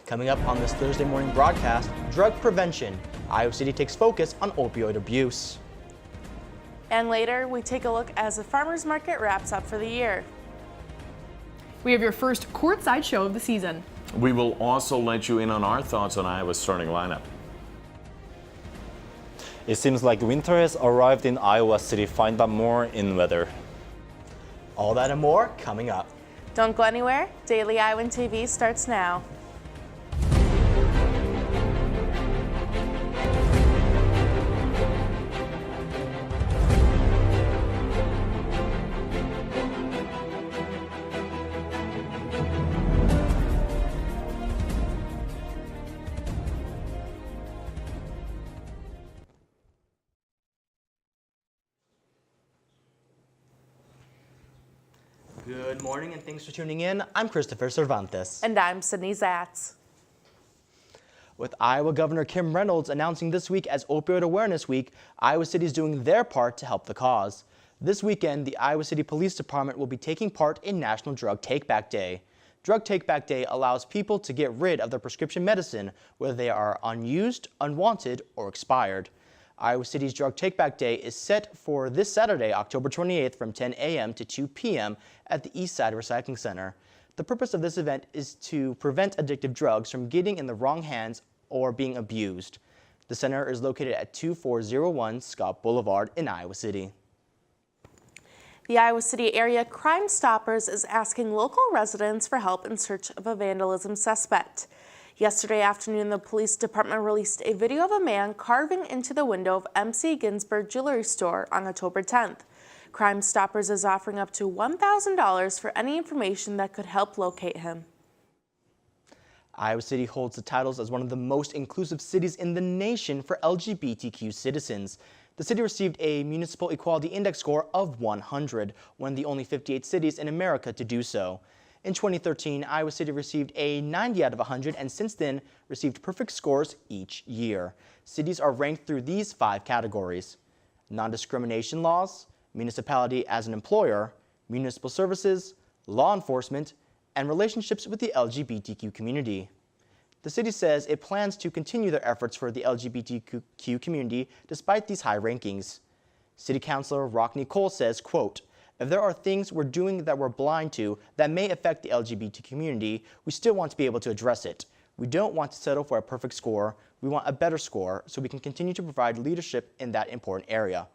Coming up on this Thursday morning broadcast, drug prevention. Iowa City takes focus on opioid abuse. And later, we take a look as the farmers market wraps up for the year. We have your first Courtside Show of the season. We will also let you in on our thoughts on Iowa's starting lineup. It seems like winter has arrived in Iowa City. Find out more in weather. All that and more coming up. Don't go anywhere. Daily Iowan TV starts now. Good morning and thanks for tuning in. I'm Christopher Cervantes. And I'm Sydney Zatz. With Iowa Governor Kim Reynolds announcing this week as Opioid Awareness Week, Iowa City is doing their part to help the cause. This weekend, the Iowa City Police Department will be taking part in National Drug Take-Back Day. Drug Take-Back Day allows people to get rid of their prescription medicine, whether they are unused, unwanted, or expired. Iowa City's Drug Take-Back Day is set for this Saturday, October 28th from 10 a.m. to 2 p.m. at the Eastside Recycling Center. The purpose of this event is to prevent addictive drugs from getting in the wrong hands or being abused. The center is located at 2401 Scott Boulevard in Iowa City. The Iowa City Area Crime Stoppers is asking local residents for help in search of a vandalism suspect. Yesterday afternoon, the police department released a video of a man carving into the window of MC Ginsburg Jewelry Store on October 10th. Crime Stoppers is offering up to $1,000 for any information that could help locate him. Iowa City holds the titles as one of the most inclusive cities in the nation for LGBTQ citizens. The city received a Municipal Equality Index score of 100, one of the only 58 cities in America to do so. In 2013, Iowa City received a 90 out of 100 and since then received perfect scores each year. Cities are ranked through these 5 categories: non-discrimination laws, municipality as an employer, municipal services, law enforcement, and relationships with the LGBTQ community. The city says it plans to continue their efforts for the LGBTQ community despite these high rankings. City Councilor Rockne Cole says, quote, "If there are things we're doing that we're blind to that may affect the LGBT community, we still want to be able to address it. We don't want to settle for a perfect score. We want a better score so we can continue to provide leadership in that important area."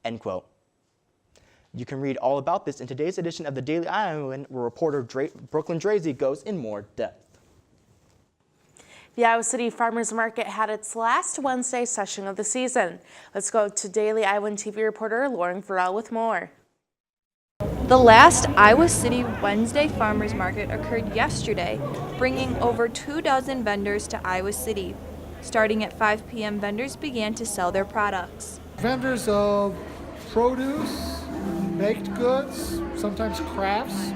End quote. You can read all about this in today's edition of the Daily Iowan, where reporter Brooklyn Drazy goes in more depth. The Iowa City Farmers Market had its last Wednesday session of the season. Let's go to Daily Iowan TV reporter Lauren Farrell with more. The last Iowa City Wednesday Farmers Market occurred yesterday, bringing over 24 vendors to Iowa City. Starting at 5 p.m., vendors began to sell their products. Vendors of produce, baked goods, sometimes crafts,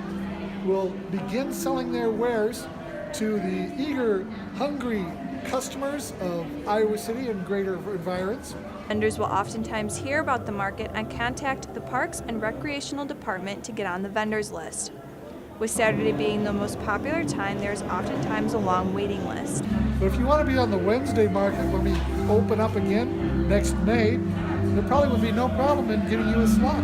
will begin selling their wares to the eager, hungry customers of Iowa City and greater environs. Vendors will oftentimes hear about the market and contact the Parks and Recreational Department to get on the vendors list. With Saturday being the most popular time, there's oftentimes a long waiting list. But if you want to be on the Wednesday market when we open up again next May, there probably would be no problem in getting you a slot.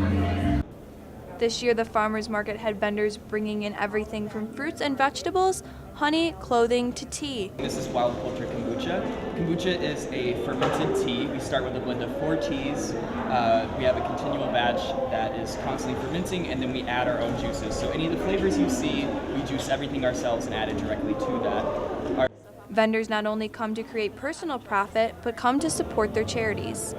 This year, the farmers market had vendors bringing in everything from fruits and vegetables, honey, clothing, to tea. This is Wild Culture Kombucha. Kombucha is a fermented tea. We start with a blend of 4 teas. We have a continual batch that is constantly fermenting, and then we add our own juices. So any of the flavors you see, we juice everything ourselves and add it directly to that. Vendors not only come to create personal profit, but come to support their charities.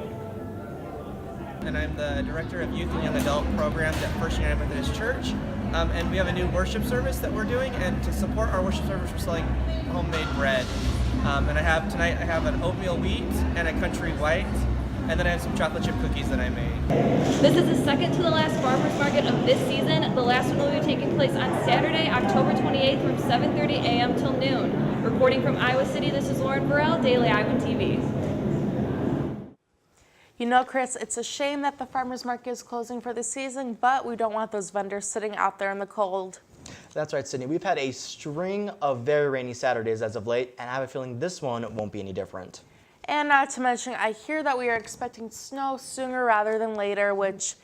And I'm the Director of Youth and Young Adult Programs at First United Methodist Church. And we have a new worship service that we're doing, and to support our worship service, we're selling homemade bread. And tonight I have an oatmeal wheat and a country white, and then I have some chocolate chip cookies that I made. This is the second to the last farmers market of this season. The last one will be taking place on Saturday, October 28th from 7:30 a.m. till noon. Reporting from Iowa City, this is Lauren Burrell, Daily Iowan TV. You know, Chris, it's a shame that the farmers market is closing for the season, but we don't want those vendors sitting out there in the cold. That's right, Sydney. We've had a string of very rainy Saturdays as of late, and I have a feeling this one won't be any different. And not to mention, I hear that we are expecting snow sooner rather than later, which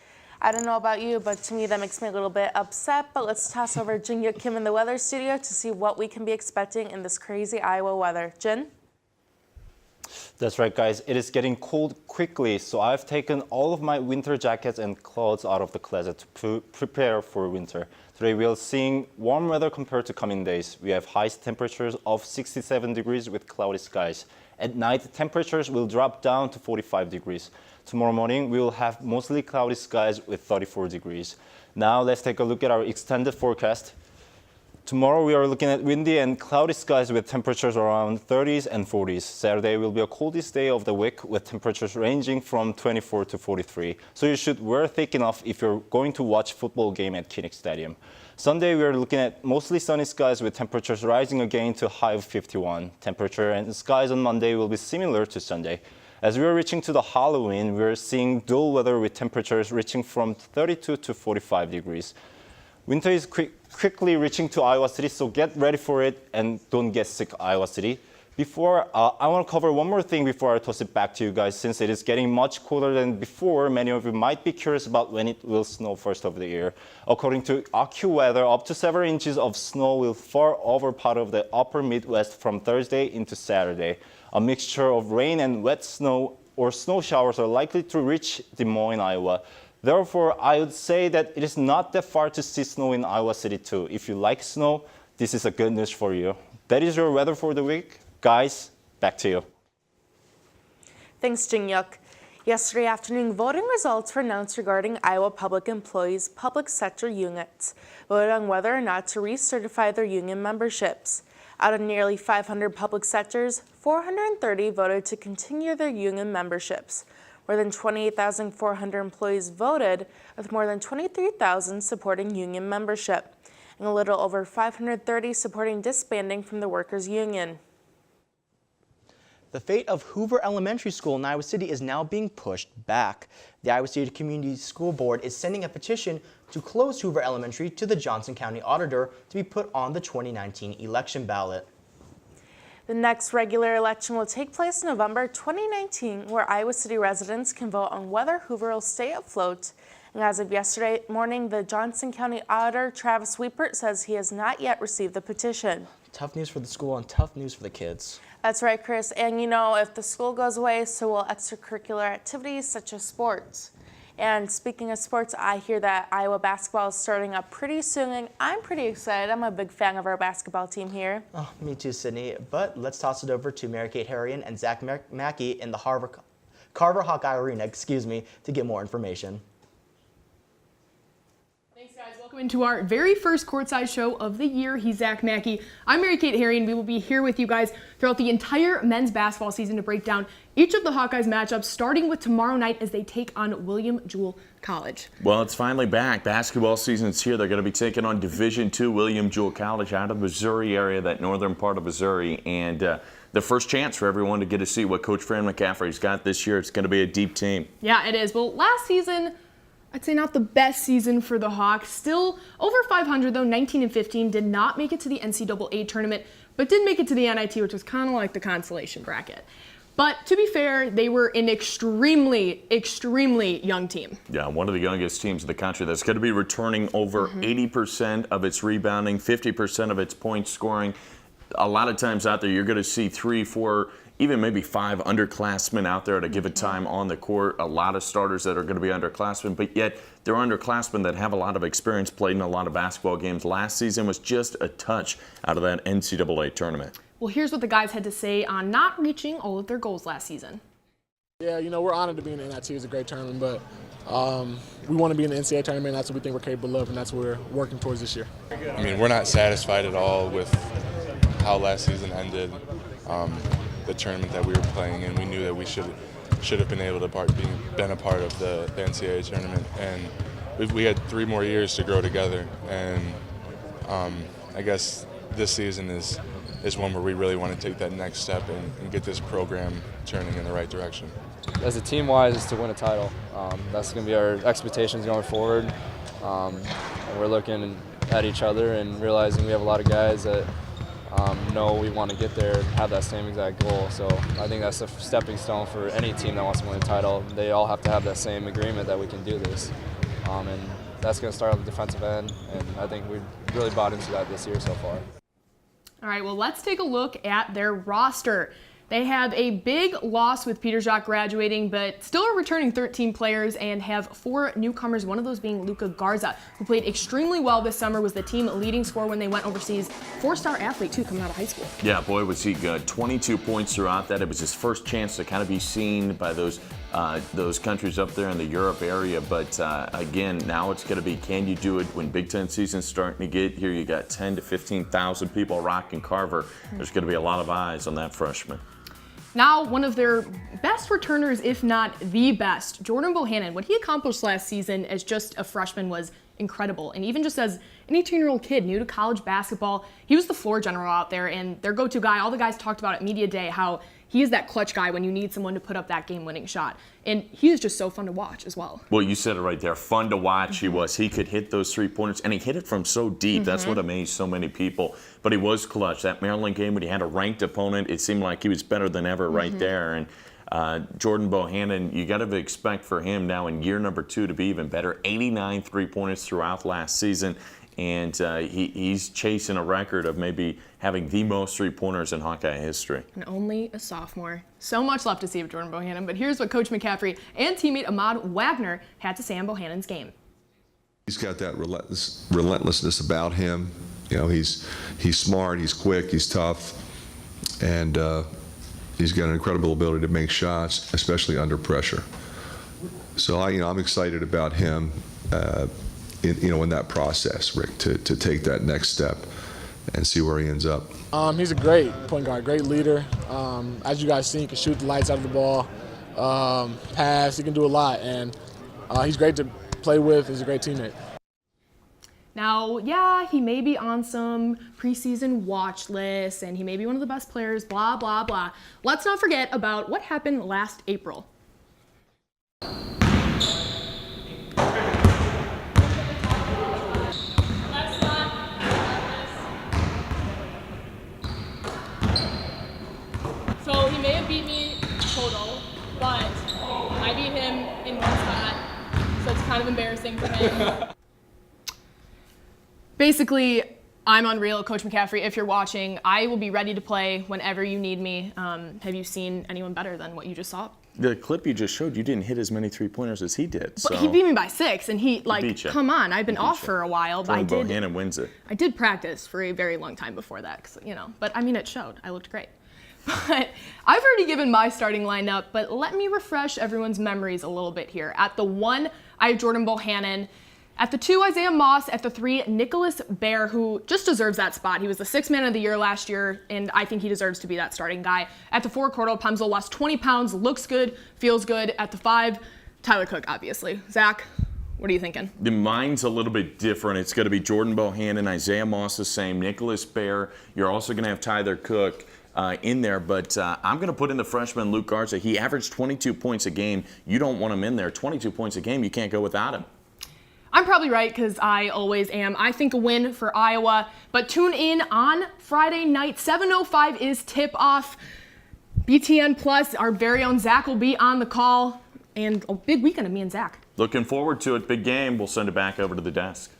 I don't know about you, but to me that makes me a little bit upset. But let's toss over Jin Yuk Kim in the weather studio to see what we can be expecting in this crazy Iowa weather. Jin? That's right, guys. It is getting cold quickly, so I've taken all of my winter jackets and clothes out of the closet to prepare for winter. Today we are seeing warm weather compared to coming days. We have high temperatures of 67 degrees with cloudy skies. At night, temperatures will drop down to 45 degrees. Tomorrow morning, we will have mostly cloudy skies with 34 degrees. Now let's take a look at our extended forecast. Tomorrow we are looking at windy and cloudy skies with temperatures around 30s and 40s. Saturday will be a coldest day of the week with temperatures ranging from 24 to 43. So you should wear thick enough if you're going to watch football game at Kinnick Stadium. Sunday we are looking at mostly sunny skies with temperatures rising again to a high of 51. Temperature and skies on Monday will be similar to Sunday. As we are reaching to the Halloween, we are seeing dull weather with temperatures reaching from 32 to 45 degrees. Winter is quickly reaching to Iowa City, so get ready for it and don't get sick, Iowa City. I want to cover one more thing before I toss it back to you guys. Since it is getting much colder than before, many of you might be curious about when it will snow first of the year. According to AccuWeather, up to several inches of snow will fall over part of the upper Midwest from Thursday into Saturday. A mixture of rain and wet snow or snow showers are likely to reach Des Moines, Iowa. Therefore, I would say that it is not that far to see snow in Iowa City too. If you like snow, this is a good news for you. That is your weather for the week. Guys, back to you. Thanks, Jin Yuk. Yesterday afternoon, voting results were announced regarding Iowa public employees' public sector units voted on whether or not to recertify their union memberships. Out of nearly 500 public sectors, 430 voted to continue their union memberships. More than 28,400 employees voted, with more than 23,000 supporting union membership, and a little over 530 supporting disbanding from the workers' union. The fate of Hoover Elementary School in Iowa City is now being pushed back. The Iowa City Community School Board is sending a petition to close Hoover Elementary to the Johnson County Auditor to be put on the 2019 election ballot. The next regular election will take place in November 2019, where Iowa City residents can vote on whether Hoover will stay afloat. And as of yesterday morning, the Johnson County Auditor, Travis Wiepert, says he has not yet received the petition. Tough news for the school and tough news for the kids. That's right, Chris. And you know, if the school goes away, so will extracurricular activities such as sports. And speaking of sports, I hear that Iowa basketball is starting up pretty soon, and I'm pretty excited. I'm a big fan of our basketball team here. Oh, me too, Sydney. But let's toss it over to Mary-Kate Harrion and Zach Mackey in the Carver Hawkeye Arena, to get more information. Thanks, guys. Welcome into our very first Courtside Show of the year. He's Zach Mackey. I'm Mary-Kate Harrion. We will be here with you guys throughout the entire men's basketball season to break down each of the Hawkeyes matchups, starting with tomorrow night as they take on William Jewell College. Well, it's finally back. Basketball season's here. They're going to be taking on Division II William Jewell College out of the Missouri area, that northern part of Missouri. And the first chance for everyone to get to see what Coach Fran McCaffrey's got this year. It's going to be a deep team. Yeah, it is. Well, last season, I'd say not the best season for the Hawks. Still over 500 though, 19-15, did not make it to the NCAA tournament, but did make it to the NIT, which was kind of like the consolation bracket. But to be fair, they were an extremely, extremely young team. Yeah, one of the youngest teams in the country that's going to be returning over 80% of its rebounding, 50% of its point scoring. A lot of times out there, you're going to see 3, 4, even maybe 5 underclassmen out there to give it time on the court. A lot of starters that are going to be underclassmen, but yet they're underclassmen that have a lot of experience, played in a lot of basketball games. Last season was just a touch out of that NCAA tournament. Well, here's what the guys had to say on not reaching all of their goals last season. Yeah, you know, we're honored to be in the NIT. It's a great tournament, but we want to be in the NCAA tournament. That's what we think we're capable of, and that's what we're working towards this year. I mean, we're not satisfied at all with how last season ended, the tournament that we were playing in. We knew that we should have been able to been a part of the NCAA tournament, and we had 3 more years to grow together. And I guess this season is one where we really want to take that next step and get this program turning in the right direction. As a team-wise, is to win a title. That's going to be our expectations going forward. And we're looking at each other and realizing we have a lot of guys that know we want to get there and have that same exact goal. So I think that's a stepping stone for any team that wants to win a title. They all have to have that same agreement that we can do this. And that's going to start on the defensive end, and I think we've really bought into that this year so far. All right, well, let's take a look at their roster. They have a big loss with Peter Jacques graduating, but still are returning 13 players and have 4 newcomers, one of those being Luca Garza, who played extremely well this summer, was the team leading scorer when they went overseas. 4-star athlete, too, coming out of high school. Yeah, boy, was he good. 22 points throughout that. It was his first chance to kind of be seen by those countries up there in the Europe area. But again, now it's going to be, can you do it when Big Ten season's starting to get here? You got 10 to 15,000 people rocking Carver. There's going to be a lot of eyes on that freshman. Now, one of their best returners, if not the best, Jordan Bohannon. What he accomplished last season as just a freshman was incredible. And even just as an 18-year-old kid new to college basketball, he was the floor general out there and their go-to guy. All the guys talked about at Media Day how he is that clutch guy when you need someone to put up that game-winning shot. And he is just so fun to watch as well. Well, you said it right there. Fun to watch he was. He could hit those three-pointers, and he hit it from so deep. That's what amazed so many people. But he was clutch. That Maryland game when he had a ranked opponent, it seemed like he was better than ever right there. And Jordan Bohannon, you got to expect for him now in year number 2 to be even better. 89 three-pointers throughout last season. And he's chasing a record of maybe having the most three-pointers in Hawkeye history. And only a sophomore. So much left to see of Jordan Bohannon, but here's what Coach McCaffrey and teammate Ahmad Wagner had to say on Bohannon's game. He's got that relentlessness about him. You know, he's smart, he's quick, he's tough, and he's got an incredible ability to make shots, especially under pressure. So I'm excited about him. In that process, Rick, to take that next step and see where he ends up. He's a great point guard, great leader. As you guys see, he can shoot the lights out of the ball, pass, he can do a lot, and he's great to play with. He's a great teammate. Now, yeah, he may be on some preseason watch lists, and he may be one of the best players, blah, blah, blah. Let's not forget about what happened last April. So he may have beat me total, but I beat him in one spot, so it's kind of embarrassing for him. Basically, I'm unreal, Coach McCaffrey. If you're watching, I will be ready to play whenever you need me. Have you seen anyone better than what you just saw? The clip you just showed, you didn't hit as many three-pointers as he did. But he beat me by 6, and he come on, I've been off for a while, but Bohannon wins it. I did practice for a very long time before that, but I mean, it showed. I looked great. But I've already given my starting lineup, but let me refresh everyone's memories a little bit here. At the 1, I have Jordan Bohannon. At the 2, Isaiah Moss. At the 3, Nicholas Baer, who just deserves that spot. He was the 6th man of the year last year, and I think he deserves to be that starting guy. At the 4, Cordell Pemsel lost 20 pounds, looks good, feels good. At the 5, Tyler Cook, obviously. Zach, what are you thinking? Mine's a little bit different. It's going to be Jordan Bohannon, Isaiah Moss the same, Nicholas Baer. You're also going to have Tyler Cook in there, but I'm going to put in the freshman Luke Garza. He averaged 22 points a game. You don't want him in there. 22 points a game, you can't go without him. I'm probably right because I always am. I think a win for Iowa, but tune in on Friday night. 7:05 is tip-off. BTN Plus, our very own Zach will be on the call, and a big weekend of me and Zach. Looking forward to it. Big game. We'll send it back over to the desk.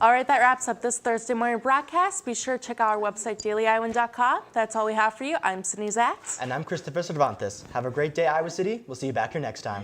All right, that wraps up this Thursday morning broadcast. Be sure to check out our website, dailyiowan.com. That's all we have for you. I'm Sydney Zatz. And I'm Christopher Cervantes. Have a great day, Iowa City. We'll see you back here next time.